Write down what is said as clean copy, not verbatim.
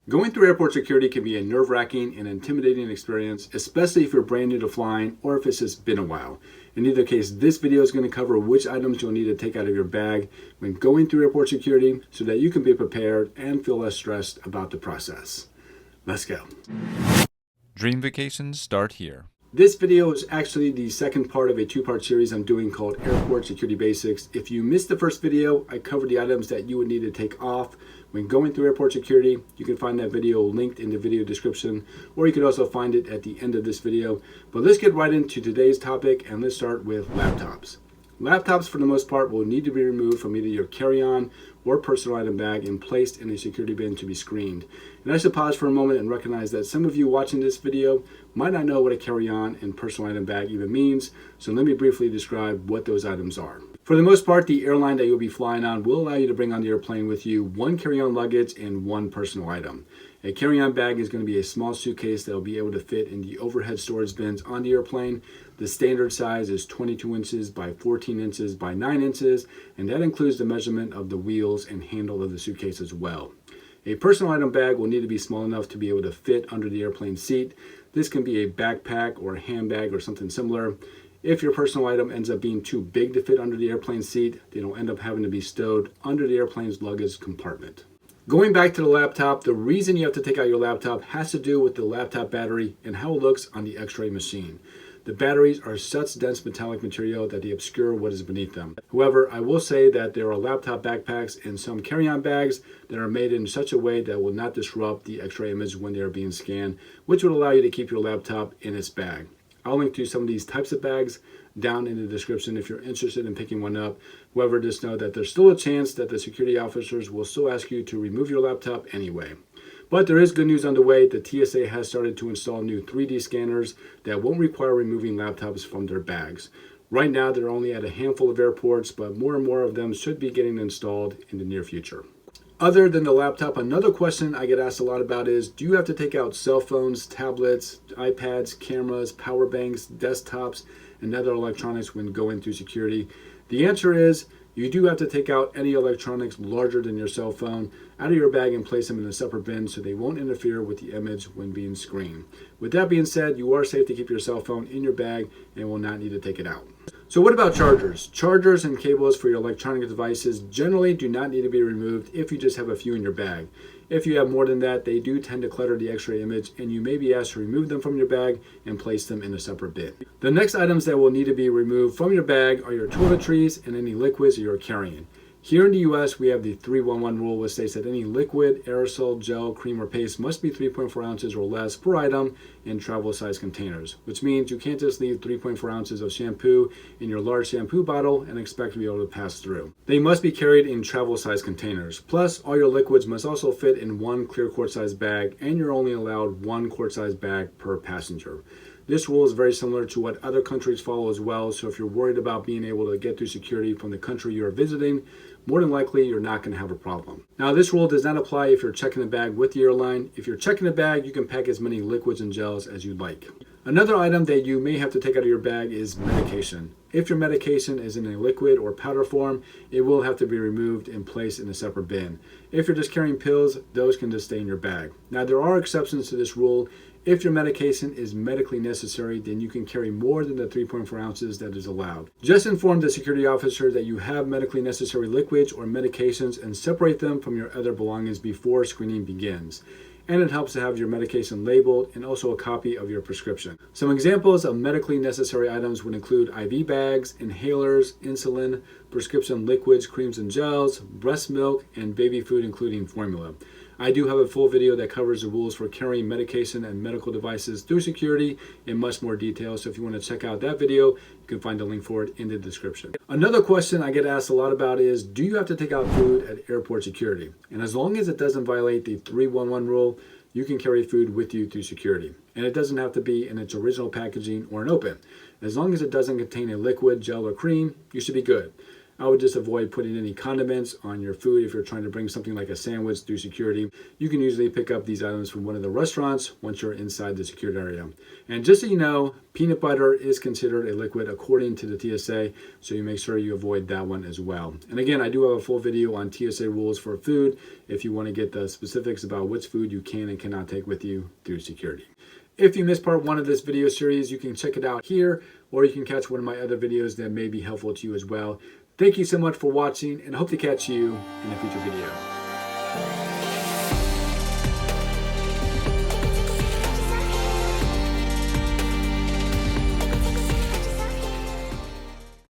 Going through airport security can be a nerve-wracking and intimidating experience, especially if you're brand new to flying or if it's just been a while. In either case, this video is going to cover which items you'll need to take out of your bag when going through airport security so that you can be prepared and feel less stressed about the process. Let's go. Dream vacations start here. This video is actually the second part of a two-part series I'm doing called Airport Security Basics. If you missed the first video, I covered the items that you would need to take off when going through airport security. You can find that video linked in the video description, or you can also find it at the end of this video. But let's get right into today's topic, and let's start with laptops. Laptops, for the most part, will need to be removed from either your carry-on or personal item bag and placed in a security bin to be screened. And I should pause for a moment and recognize that some of you watching this video might not know what a carry-on and personal item bag even means, so let me briefly describe what those items are. For the most part, the airline that you'll be flying on will allow you to bring on the airplane with you one carry-on luggage and one personal item. A carry-on bag is going to be a small suitcase that will be able to fit in the overhead storage bins on the airplane. The standard size is 22 inches by 14 inches by 9 inches, and that includes the measurement of the wheels and handle of the suitcase as well. A personal item bag will need to be small enough to be able to fit under the airplane seat. This can be a backpack or a handbag or something similar. If your personal item ends up being too big to fit under the airplane seat, then it'll end up having to be stowed under the airplane's luggage compartment. Going back to the laptop, the reason you have to take out your laptop has to do with the laptop battery and how it looks on the X-ray machine. The batteries are such dense metallic material that they obscure what is beneath them. However, I will say that there are laptop backpacks and some carry-on bags that are made in such a way that will not disrupt the X-ray image when they are being scanned, which would allow you to keep your laptop in its bag. I'll link to some of these types of bags down in the description if you're interested in picking one up. However, just know that there's still a chance that the security officers will still ask you to remove your laptop anyway. But there is good news on the way. The TSA has started to install new 3D scanners that won't require removing laptops from their bags. Right now, they're only at a handful of airports, but more and more of them should be getting installed in the near future. Other than the laptop, another question I get asked a lot about is, do you have to take out cell phones, tablets, iPads, cameras, power banks, desktops, and other electronics when going through security? The answer is, you do have to take out any electronics larger than your cell phone out of your bag and place them in a separate bin so they won't interfere with the image when being screened. With that being said, you are safe to keep your cell phone in your bag and will not need to take it out. So what about chargers? Chargers and cables for your electronic devices generally do not need to be removed if you just have a few in your bag. If you have more than that, they do tend to clutter the X-ray image, and you may be asked to remove them from your bag and place them in a separate bin. The next items that will need to be removed from your bag are your toiletries and any liquids you're carrying. Here in the US, we have the 311 rule, which states that any liquid, aerosol, gel, cream, or paste must be 3.4 ounces or less per item in travel size containers, which means you can't just leave 3.4 ounces of shampoo in your large shampoo bottle and expect to be able to pass through. They must be carried in travel size containers. Plus, all your liquids must also fit in one clear quart size bag, and you're only allowed one quart size bag per passenger. This rule is very similar to what other countries follow as well, so if you're worried about being able to get through security from the country you're visiting, more than likely you're not going to have a problem. Now, this rule does not apply if you're checking a bag with the airline. If you're checking a bag, you can pack as many liquids and gels as you'd like. Another item that you may have to take out of your bag is medication. If your medication is in a liquid or powder form, it will have to be removed and placed in a separate bin. If you're just carrying pills, those can just stay in your bag. Now, there are exceptions to this rule. If your medication is medically necessary, then you can carry more than the 3.4 ounces that is allowed. Just inform the security officer that you have medically necessary liquids or medications and separate them from your other belongings before screening begins. And it helps to have your medication labeled and also a copy of your prescription. Some examples of medically necessary items would include IV bags, inhalers, insulin, prescription liquids, creams and gels, breast milk, and baby food including formula. I do have a full video that covers the rules for carrying medication and medical devices through security in much more detail. So if you want to check out that video, you can find a link for it in the description. Another question I get asked a lot about is, do you have to take out food at airport security? And as long as it doesn't violate the 311 rule, you can carry food with you through security. And it doesn't have to be in its original packaging or an open. As long as it doesn't contain a liquid, gel, or cream, you should be good. I would just avoid putting any condiments on your food if you're trying to bring something like a sandwich through security. You can usually pick up these items from one of the restaurants once you're inside the secured area. And just so you know, peanut butter is considered a liquid according to the TSA, so you make sure you avoid that one as well. And again, I do have a full video on TSA rules for food if you want to get the specifics about which food you can and cannot take with you through security. If you missed part 1 of this video series, you can check it out here, or you can catch one of my other videos that may be helpful to you as well. Thank you so much for watching, and I hope to catch you in a future video.